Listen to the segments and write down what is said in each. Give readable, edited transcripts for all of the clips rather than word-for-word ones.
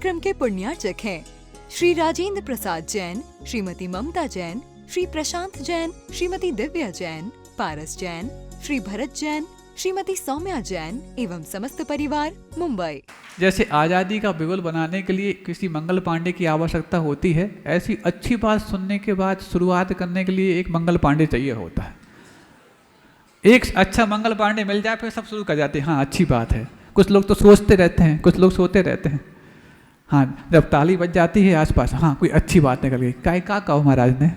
कार्यक्रम के पुण्यार्चक हैं श्री राजेंद्र प्रसाद जैन, श्रीमती ममता जैन, श्री प्रशांत जैन, श्रीमती दिव्या जैन, पारस जैन, श्री भरत जैन, श्रीमती सौम्या जैन एवं समस्त परिवार, मुंबई। जैसे आज़ादी का बिगुल बनाने के लिए किसी मंगल पांडे की आवश्यकता होती है, ऐसी अच्छी बात सुनने के बाद शुरुआत करने के लिए एक मंगल पांडे चाहिए होता है। एक अच्छा मंगल पांडे मिल जाए फिर सब शुरू कर जाते हैं। हाँ, अच्छी बात है। कुछ लोग तो सोचते रहते हैं, कुछ लोग सोते रहते हैं। हाँ, जब ताली बज जाती है आसपास, हाँ कोई अच्छी बात निकल गई, क्या कहो महाराज ने।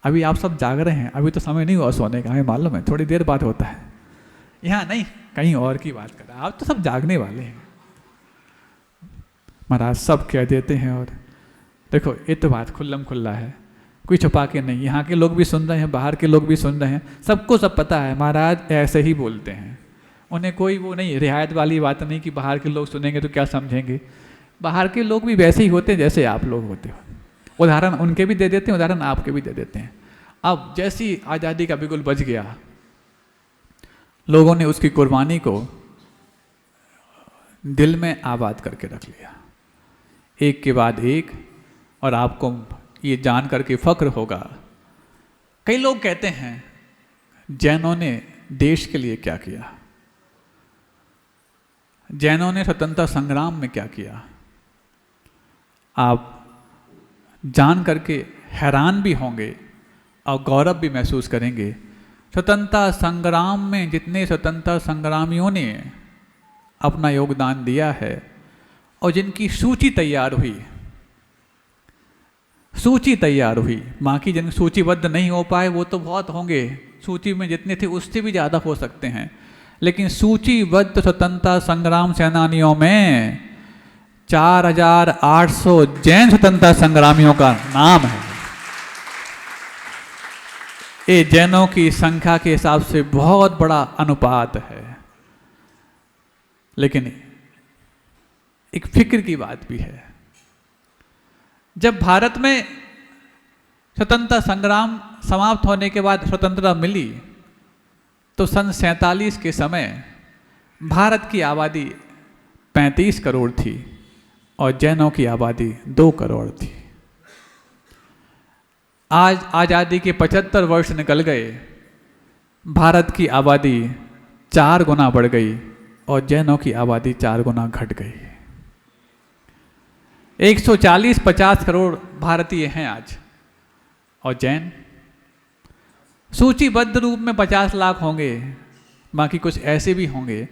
अभी आप सब जाग रहे हैं, अभी तो समय नहीं हुआ सोने का, हमें मालूम है, थोड़ी देर बाद होता है। यहाँ नहीं, कहीं और की बात कर रहा है। आप तो सब जागने वाले हैं महाराज, सब कह देते हैं। और देखो ये तो बात खुल्लम खुल्ला है, कोई छुपा के नहीं। यहाँ के लोग भी सुन रहे हैं, बाहर के लोग भी सुन रहे हैं, सबको सब पता है महाराज ऐसे ही बोलते हैं। उन्हें कोई वो नहीं, रियायत वाली बात नहीं कि बाहर के लोग सुनेंगे तो क्या समझेंगे। बाहर के लोग भी वैसे ही होते हैं जैसे आप लोग होते हो। उदाहरण उनके भी दे देते हैं, उदाहरण आपके भी दे देते हैं। अब जैसी आज़ादी का बिगुल बज गया, लोगों ने उसकी कुर्बानी को दिल में आबाद करके रख लिया, एक के बाद एक। और आपको ये जान करके फख्र होगा, कई लोग कहते हैं जैनों ने देश के लिए क्या किया, जैनों ने स्वतंत्रता संग्राम में क्या किया। आप जान करके हैरान भी होंगे और गौरव भी महसूस करेंगे। स्वतंत्रता संग्राम में जितने स्वतंत्रता संग्रामियों ने अपना योगदान दिया है और जिनकी सूची तैयार हुई, बाकी जिन सूचीबद्ध नहीं हो पाए वो तो बहुत होंगे, सूची में जितने थे उससे भी ज़्यादा हो सकते हैं, लेकिन सूचीबद्ध स्वतंत्रता संग्राम सेनानियों में 4800 जैन स्वतंत्रता संग्रामियों का नाम है। ये जैनों की संख्या के हिसाब से बहुत बड़ा अनुपात है। लेकिन एक फिक्र की बात भी है, जब भारत में स्वतंत्रता संग्राम समाप्त होने के बाद स्वतंत्रता मिली तो सन 47 के समय भारत की आबादी 35 करोड़ थी और जैनों की आबादी 2 करोड़ थी। आज आज़ादी के 75 वर्ष निकल गए, भारत की आबादी 4 गुना बढ़ गई और जैनों की आबादी 4 गुना घट गई। 140-50 करोड़ भारतीय हैं आज, और जैन सूचीबद्ध रूप में 50 लाख होंगे। बाकी कुछ ऐसे भी होंगे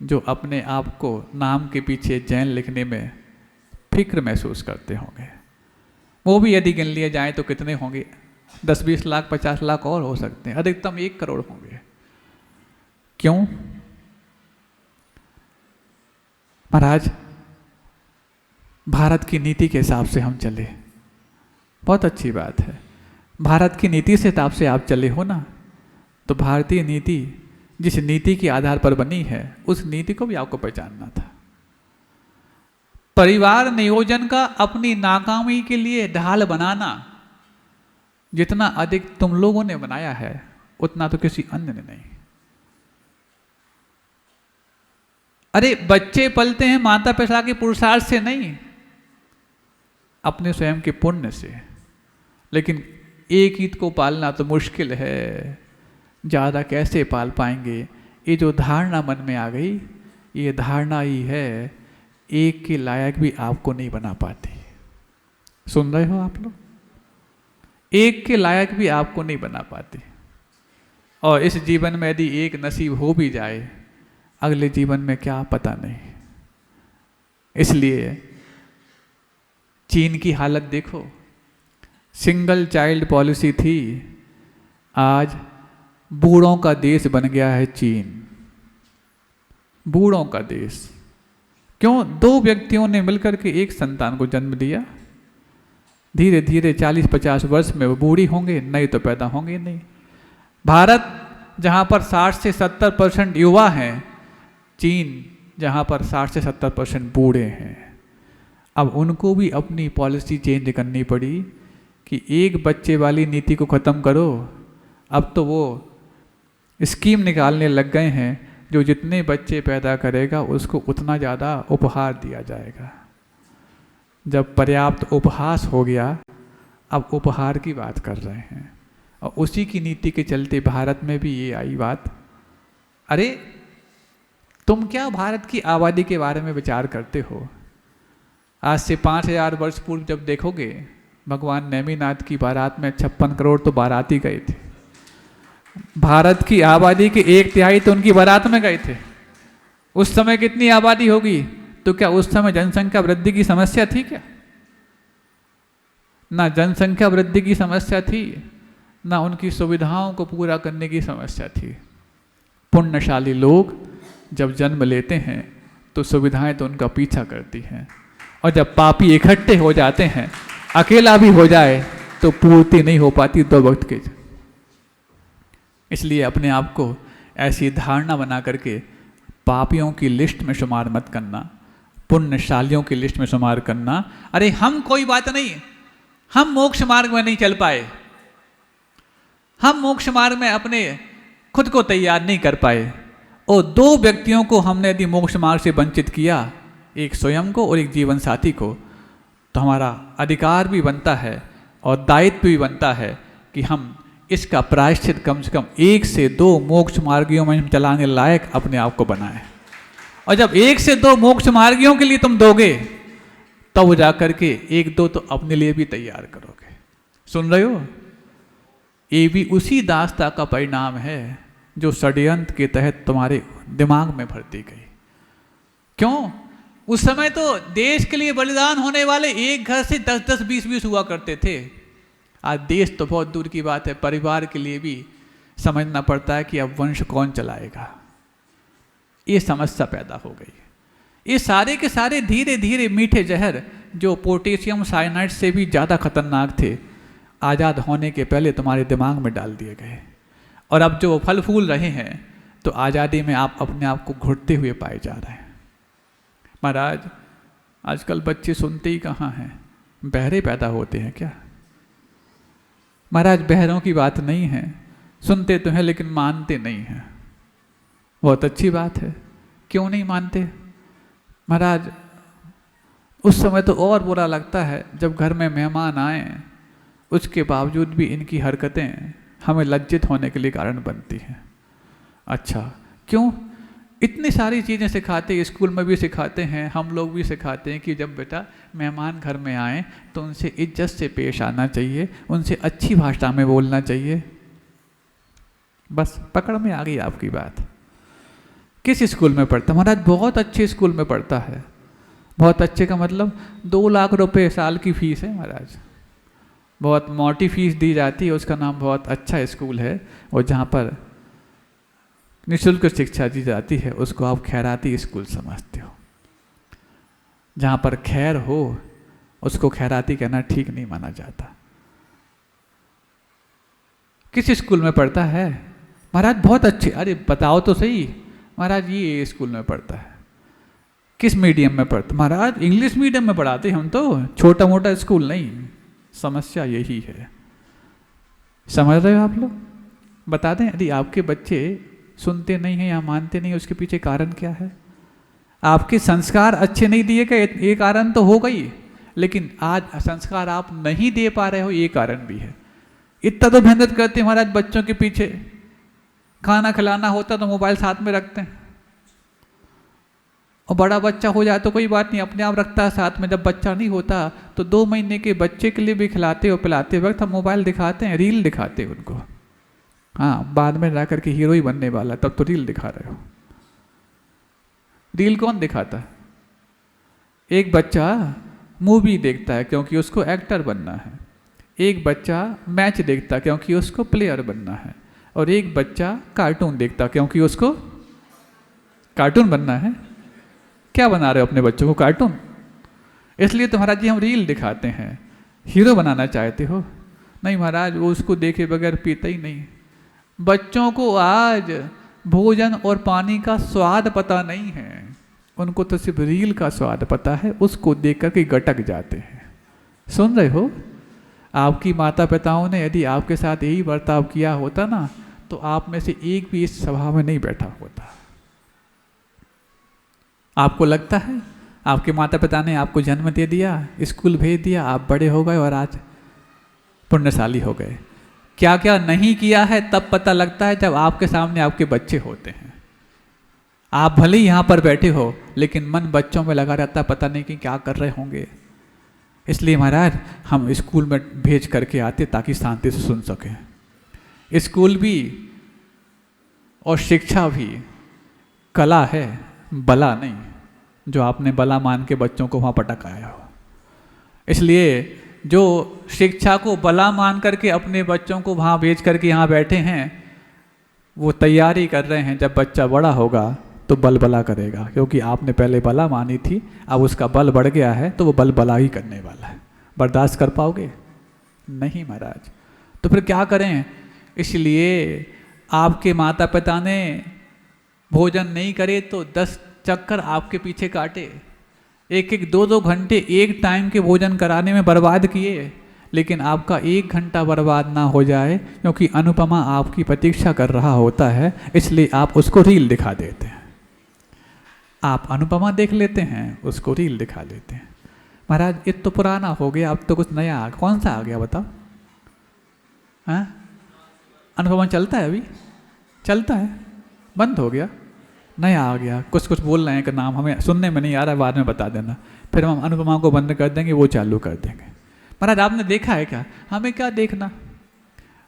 जो अपने आप को नाम के पीछे जैन लिखने में फिक्र महसूस करते होंगे। वो भी यदि गिन लिए जाएं तो कितने होंगे? 10-20 लाख, 50 लाख और हो सकते हैं, अधिकतम 1 करोड़ होंगे। क्यों महाराज? भारत की नीति के हिसाब से हम चले, बहुत अच्छी बात है। भारत की नीति से हिसाब से आप चले हो ना, तो भारतीय नीति जिस नीति के आधार पर बनी है उस नीति को भी आपको पहचानना था। परिवार नियोजन का अपनी नाकामी के लिए ढाल बनाना जितना अधिक तुम लोगों ने बनाया है उतना तो किसी अन्य ने नहीं। अरे बच्चे पलते हैं माता पिता के पुरुषार्थ से नहीं, अपने स्वयं के पुण्य से। लेकिन एक ईद को पालना तो मुश्किल है, ज़्यादा कैसे पाल पाएंगे? ये जो धारणा मन में आ गई, ये धारणा ही है एक के लायक भी आपको नहीं बना पाती। सुन रहे हो आप लोग? एक के लायक भी आपको नहीं बना पाती। और इस जीवन में यदि एक नसीब हो भी जाए, अगले जीवन में क्या पता नहीं। इसलिए चीन की हालत देखो, सिंगल चाइल्ड पॉलिसी थी, आज बूढ़ों का देश बन गया है चीन। बूढ़ों का देश क्यों? 2 व्यक्तियों ने मिलकर के एक संतान को जन्म दिया। धीरे धीरे 40-50 वर्ष में वो बूढ़ी होंगे, नहीं तो पैदा होंगे नहीं। भारत जहाँ पर 60 से 70% युवा हैं, चीन जहाँ पर 60 से 70% बूढ़े हैं। अब उनको भी अपनी पॉलिसी चेंज करनी पड़ी कि एक बच्चे वाली नीति को ख़त्म करो। अब तो वो स्कीम निकालने लग गए हैं जो जितने बच्चे पैदा करेगा उसको उतना ज़्यादा उपहार दिया जाएगा। जब पर्याप्त उपहास हो गया, अब उपहार की बात कर रहे हैं, और उसी की नीति के चलते भारत में भी ये आई बात। अरे तुम क्या भारत की आबादी के बारे में विचार करते हो? आज से 5000 वर्ष पूर्व जब देखोगे, भगवान नेमिनाथ की बारात में 56 करोड़ तो बाराती गए थे। भारत की आबादी के 1/3 तो उनकी बारात में गए थे। उस समय कितनी आबादी होगी? तो क्या उस समय जनसंख्या वृद्धि की समस्या थी क्या? ना जनसंख्या वृद्धि की समस्या थी, ना उनकी सुविधाओं को पूरा करने की समस्या थी। पुण्यशाली लोग जब जन्म लेते हैं तो सुविधाएं तो उनका पीछा करती हैं, और जब पापी इकट्ठे हो जाते हैं, अकेला भी हो जाए तो पूर्ति नहीं हो पाती 2 वक्त के। इसलिए अपने आप को ऐसी धारणा बना करके पापियों की लिस्ट में शुमार मत करना, पुण्यशालियों की लिस्ट में शुमार करना। अरे हम कोई बात नहीं, हम मोक्ष मार्ग में नहीं चल पाए, हम मोक्ष मार्ग में अपने खुद को तैयार नहीं कर पाए, और 2 व्यक्तियों को हमने यदि मोक्ष मार्ग से वंचित किया, एक स्वयं को और एक जीवन साथी को, तो हमारा अधिकार भी बनता है और दायित्व भी बनता है कि हम इसका प्रायश्चित कम से कम 1 से 2 मोक्ष मार्गियों में चलाने लायक अपने आप को बनाए। और जब 1 से 2 मोक्ष मार्गियों के लिए तुम दोगे, तब जाकर के 1-2 तो अपने लिए भी तैयार करोगे। सुन रहे हो? ये भी उसी दास्ता का परिणाम है जो षड्यंत्र के तहत तुम्हारे दिमाग में भर दी गई। क्यों? उस समय तो देश के लिए बलिदान होने वाले एक घर से 10-10, 20-20 हुआ करते थे। आज देश तो बहुत दूर की बात है, परिवार के लिए भी समझना पड़ता है कि अब वंश कौन चलाएगा। ये समस्या पैदा हो गई। ये सारे के सारे धीरे धीरे मीठे जहर जो पोटेशियम साइनाइड से भी ज़्यादा खतरनाक थे, आज़ाद होने के पहले तुम्हारे दिमाग में डाल दिए गए, और अब जो फल फूल रहे हैं तो आज़ादी में आप अपने आप को घुटते हुए पाए जा रहे हैं। महाराज आजकल बच्चे सुनते ही कहाँ हैं? बहरे पैदा होते हैं क्या? महाराज बहरों की बात नहीं है, सुनते तो हैं लेकिन मानते नहीं हैं। बहुत अच्छी बात है, क्यों नहीं मानते? महाराज उस समय तो और बुरा लगता है जब घर में मेहमान आए, उसके बावजूद भी इनकी हरकतें हमें लज्जित होने के लिए कारण बनती हैं। अच्छा क्यों? इतनी सारी चीज़ें सिखाते, स्कूल में भी सिखाते हैं, हम लोग भी सिखाते हैं कि जब बेटा मेहमान घर में आए तो उनसे इज्जत से पेश आना चाहिए, उनसे अच्छी भाषा में बोलना चाहिए। बस पकड़ में आ गई आपकी बात। किस स्कूल में पढ़ता? महाराज बहुत अच्छे स्कूल में पढ़ता है। बहुत अच्छे का मतलब 2 लाख रुपए साल की फीस है महाराज, बहुत मोटी फीस दी जाती है। उसका नाम बहुत अच्छा स्कूल है, और जहाँ पर निःशुल्क शिक्षा दी जाती है उसको आप खैराती स्कूल समझते हो। जहाँ पर खैर हो उसको खैराती कहना ठीक नहीं माना जाता। किस स्कूल में पढ़ता है? महाराज बहुत अच्छे। अरे बताओ तो सही। महाराज ये स्कूल में पढ़ता है। किस मीडियम में पढ़ता? महाराज इंग्लिश मीडियम में पढ़ाते हम तो, छोटा मोटा स्कूल नहीं। समस्या यही है, समझ रहे हो आप लोग? बता दें, यदि आपके बच्चे सुनते नहीं हैं या मानते नहीं, उसके पीछे कारण क्या है? आपके संस्कार अच्छे नहीं दिए गए, ये कारण तो हो गई, लेकिन आज संस्कार आप नहीं दे पा रहे हो, ये कारण भी है। इतना तो मेहनत करते हैं महाराज बच्चों के पीछे, खाना खिलाना होता तो मोबाइल साथ में रखते हैं, और बड़ा बच्चा हो जाए तो कोई बात नहीं, अपने आप रखता है साथ में। जब बच्चा नहीं होता तो 2 महीने के बच्चे के लिए भी खिलाते और पिलाते वक्त हम मोबाइल दिखाते हैं, रील दिखाते हैं उनको। हाँ, बाद में जा करके हीरो ही बनने वाला, तब तो रील दिखा रहे हो। रील कौन दिखाता है? एक बच्चा मूवी देखता है क्योंकि उसको एक्टर बनना है, एक बच्चा मैच देखता है क्योंकि उसको प्लेयर बनना है, और एक बच्चा कार्टून देखता है क्योंकि उसको कार्टून बनना है। क्या बना रहे हो अपने बच्चों को? कार्टून। इसलिए तो महाराज जी हम रील दिखाते हैं। हीरो बनाना चाहते हो? नहीं महाराज, वो उसको देखे बगैर पीता ही नहीं। बच्चों को आज भोजन और पानी का स्वाद पता नहीं है, उनको तो सिर्फ रील का स्वाद पता है, उसको देख कर के गटक जाते हैं। सुन रहे हो? आपकी माता पिताओं ने यदि आपके साथ यही बर्ताव किया होता ना, तो आप में से एक भी इस सभा में नहीं बैठा होता। आपको लगता है आपके माता पिता ने आपको जन्म दे दिया, स्कूल भेज दिया, आप बड़े हो गए और आज पुण्यशाली हो गए। क्या क्या नहीं किया है तब पता लगता है जब आपके सामने आपके बच्चे होते हैं। आप भले ही यहाँ पर बैठे हो लेकिन मन बच्चों में लगा रहता है, पता नहीं कि क्या कर रहे होंगे। इसलिए महाराज हम स्कूल में भेज करके आते ताकि शांति से सुन सकें। स्कूल भी और शिक्षा भी कला है, बला नहीं, जो आपने बला मान के बच्चों को वहाँ पटकाया हो। इसलिए जो शिक्षा को बला मान करके अपने बच्चों को वहाँ भेज करके यहाँ बैठे हैं, वो तैयारी कर रहे हैं जब बच्चा बड़ा होगा तो बल बला करेगा, क्योंकि आपने पहले बला मानी थी, अब उसका बल बढ़ गया है तो वो बल बला ही करने वाला है। बर्दाश्त कर पाओगे? नहीं महाराज। तो फिर क्या करें? इसलिए आपके माता पिता ने भोजन नहीं करे तो 10 चक्कर आपके पीछे काटे, 1-1, 2-2 घंटे एक टाइम के भोजन कराने में बर्बाद किए, लेकिन आपका 1 घंटा बर्बाद ना हो जाए, क्योंकि अनुपमा आपकी प्रतीक्षा कर रहा होता है, इसलिए आप उसको रील दिखा देते हैं। आप अनुपमा देख लेते हैं, उसको रील दिखा देते हैं। महाराज ये तो पुराना हो गया, अब तो कुछ नया आ, कौन सा आ गया बताओ? हाँ, अनुपमा चलता है? अभी चलता है? बंद हो गया? नया आ गया, कुछ कुछ बोल रहे हैं कि नाम हमें सुनने में नहीं आ रहा है, बाद में बता देना, फिर हम अनुपमा को बंद कर देंगे, वो चालू कर देंगे। महाराज आपने देखा है क्या? हमें क्या देखना?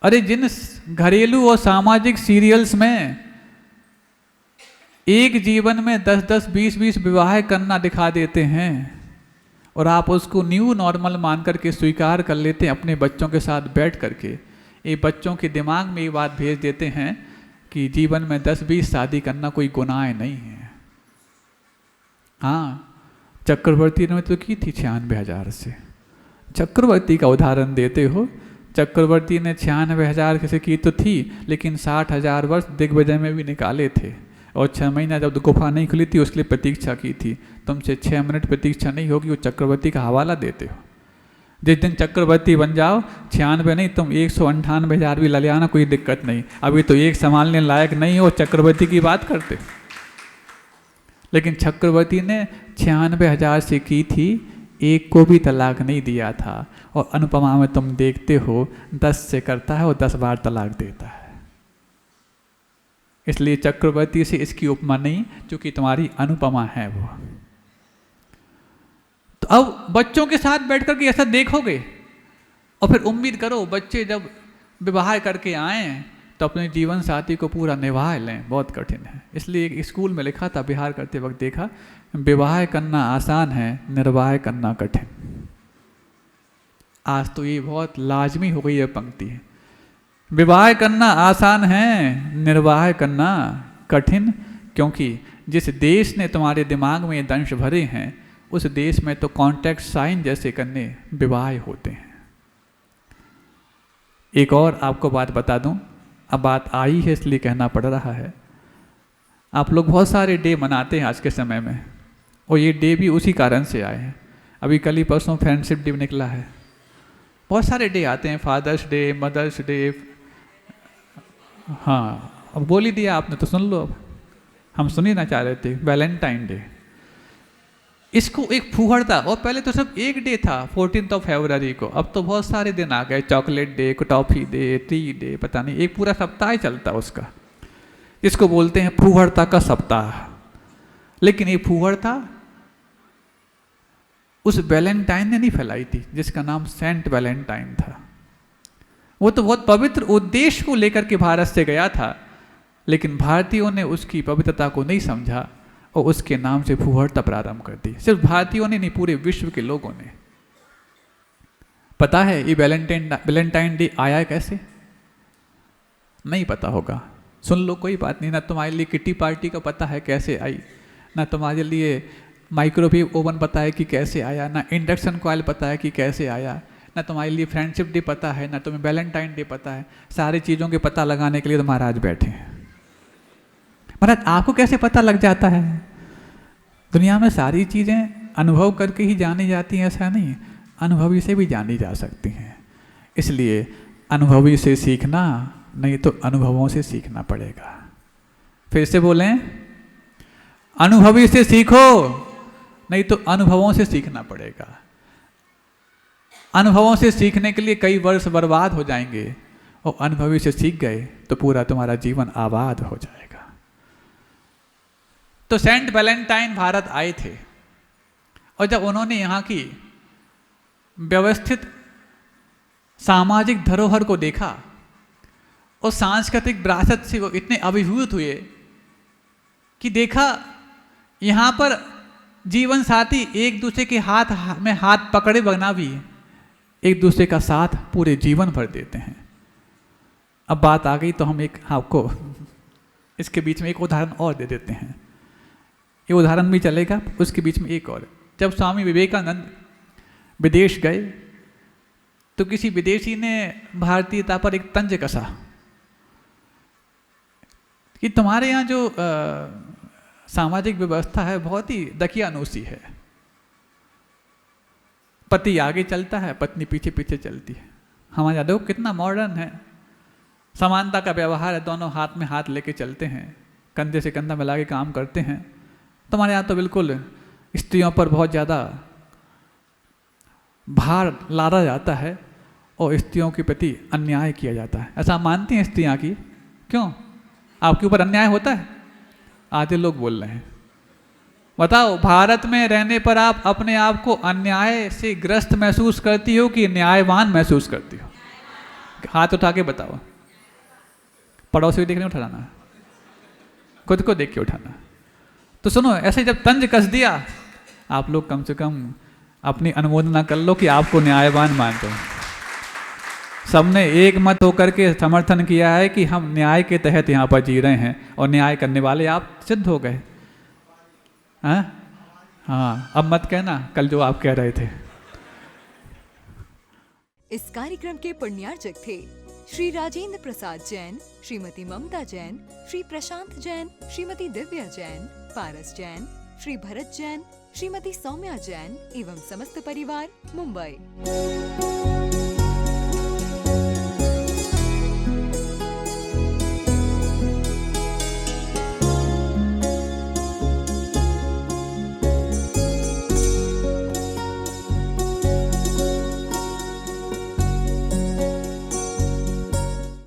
अरे जिन घरेलू और सामाजिक सीरियल्स में एक जीवन में 10-10, 20-20 विवाह करना दिखा देते हैं और आप उसको न्यू नॉर्मल मान करके स्वीकार कर लेते हैं अपने बच्चों के साथ बैठ करके, ये बच्चों के दिमाग में ये बात भेज देते हैं कि जीवन में 10-20 शादी करना कोई गुनाह नहीं है। हाँ, चक्रवर्ती ने तो की थी 96,000 से। चक्रवर्ती का उदाहरण देते हो, चक्रवर्ती ने 96,000 से की तो थी, लेकिन 60,000 वर्ष दिग्विजय में भी निकाले थे, और 6 महीना जब गुफा नहीं खुली थी उसके लिए प्रतीक्षा की थी। तुमसे 6 मिनट प्रतीक्षा नहीं होगी, वो चक्रवर्ती का हवाला देते हो। जिस दिन चक्रवर्ती बन जाओ, 96 नहीं, तुम 198,000 भी ले आना, कोई दिक्कत नहीं। अभी तो एक संभालने लायक नहीं हो, चक्रवर्ती की बात करते। लेकिन चक्रवर्ती ने 96,000 से की थी, एक को भी तलाक नहीं दिया था। और अनुपमा में तुम देखते हो 10 से करता है और 10 बार तलाक देता है। इसलिए चक्रवर्ती से इसकी उपमा नहीं, क्योंकि तुम्हारी अनुपमा है वो। तो अब बच्चों के साथ बैठ करके ऐसा देखोगे और फिर उम्मीद करो बच्चे जब विवाह करके आए तो अपने जीवन साथी को पूरा निभा लें, बहुत कठिन है। इसलिए एक स्कूल में लिखा था, बिहार करते वक्त देखा, विवाह करना आसान है, निर्वाह करना कठिन। आज तो ये बहुत लाजमी हो गई है पंक्ति है। विवाह करना आसान है, निर्वाह करना कठिन, क्योंकि जिस देश ने तुम्हारे दिमाग में ये दंश भरे हैं, उस देश में तो कॉन्ट्रैक्ट साइन जैसे करने विवाह होते हैं। एक और आपको बात बता दूं, अब बात आई है इसलिए कहना पड़ रहा है। आप लोग बहुत सारे डे मनाते हैं आज के समय में, और ये डे भी उसी कारण से आए हैं। अभी कल ही परसों फ्रेंडशिप डे निकला है, बहुत सारे डे आते हैं, फादर्स डे, मदर्स डे। हाँ, अब बोल ही दिया आपने तो सुन लो, अब हम सुन ही ना चाह रहे थे। वैलेंटाइन डे, इसको एक फूहड़ता, और पहले तो सब एक डे था 14 फरवरी को, अब तो बहुत सारे दिन आ गए, chocolate day, toffee day, T day, पता नहीं, एक पूरा सप्ताह ही चलता उसका, इसको बोलते हैं फूहड़ता का सप्ताह। लेकिन ये फूहड़ता उस वैलेंटाइन ने नहीं फैलाई थी जिसका नाम सेंट वैलेंटाइन था। वो तो बहुत पवित्र उद्देश्य को लेकर के भारत से गया था, लेकिन भारतीयों ने उसकी पवित्रता को नहीं समझा और उसके नाम से फूहड़ता प्रारंभ कर दी। सिर्फ भारतीयों ने नहीं, पूरे विश्व के लोगों ने। पता है ये वैलेंटाइन डे आया कैसे? नहीं पता होगा, सुन लो, कोई बात नहीं। ना तुम्हारे लिए किटी पार्टी का पता है कैसे आई, ना तुम्हारे लिए माइक्रोवेव ओवन पता है कि कैसे आया, ना इंडक्शन कॉइल पता है कि कैसे आया, ना तुम्हारे लिए फ्रेंडशिप डे पता है, ना तुम्हें वैलेंटाइन डे पता है। सारी चीज़ों के पता लगाने के लिए तो महाराज बैठे हैं। महाराज आपको कैसे पता लग जाता है? दुनिया में सारी चीज़ें अनुभव करके ही जानी जाती हैं, ऐसा नहीं, अनुभवी से भी जानी जा सकती हैं। इसलिए अनुभवी से सीखना, नहीं तो अनुभवों से सीखना पड़ेगा। फिर से बोलें, अनुभवी से सीखो, नहीं तो अनुभवों से सीखना पड़ेगा। अनुभवों से सीखने के लिए कई वर्ष बर्बाद हो जाएंगे, और अनुभवी से सीख गए तो पूरा तुम्हारा जीवन आबाद हो जाएगा। तो सेंट वैलेंटाइन भारत आए थे, और जब उन्होंने यहाँ की व्यवस्थित सामाजिक धरोहर को देखा और सांस्कृतिक विरासत से वो इतने अभिभूत हुए कि देखा यहाँ पर जीवन साथी एक दूसरे के हाथ में हाथ पकड़े बना भी एक दूसरे का साथ पूरे जीवन भर देते हैं। अब बात आ गई तो हम एक आपको इसके बीच में एक उदाहरण और दे देते हैं। ये उदाहरण भी चलेगा, उसके बीच में एक और। जब स्वामी विवेकानंद विदेश गए तो किसी विदेशी ने भारतीयता पर एक तंज कसा कि तुम्हारे यहाँ जो सामाजिक व्यवस्था है बहुत ही दकियानूसी है। पति आगे चलता है, पत्नी पीछे पीछे चलती है। हमारे यहाँ देखो कितना मॉडर्न है, समानता का व्यवहार है, दोनों हाथ में हाथ लेके चलते हैं, कंधे से कंधा मिला के काम करते हैं। तुम्हारे यहाँ तो बिल्कुल स्त्रियों पर बहुत ज़्यादा भार लादा जाता है और स्त्रियों के प्रति अन्याय किया जाता है। ऐसा मानती हैं स्त्रियाँ की? क्यों, आपके ऊपर अन्याय होता है? आधे लोग बोल रहे हैं। बताओ, भारत में रहने पर आप अपने आप को अन्याय से ग्रस्त महसूस करती हो कि न्यायवान महसूस करती हो? हाथ उठा के बताओ। पड़ोसी को देखने उठाना, खुद को देख के उठाना। तो सुनो, ऐसे जब तंज कस दिया, आप लोग कम से कम अपनी अनुमोदना कर लो कि आपको न्यायवान मानते हो। सबने एक मत होकर के समर्थन किया है कि हम न्याय के तहत यहाँ पर जी रहे हैं और न्याय करने वाले आप सिद्ध हो गए। हाँ, अब मत कहना कल जो आप कह रहे थे। इस कार्यक्रम के पुण्यार्चक थे श्री राजेंद्र प्रसाद जैन, श्रीमती ममता जैन, श्री प्रशांत जैन, श्रीमती दिव्या जैन, पारस जैन, श्री भरत जैन, श्रीमती सौम्या जैन एवं समस्त परिवार, मुंबई।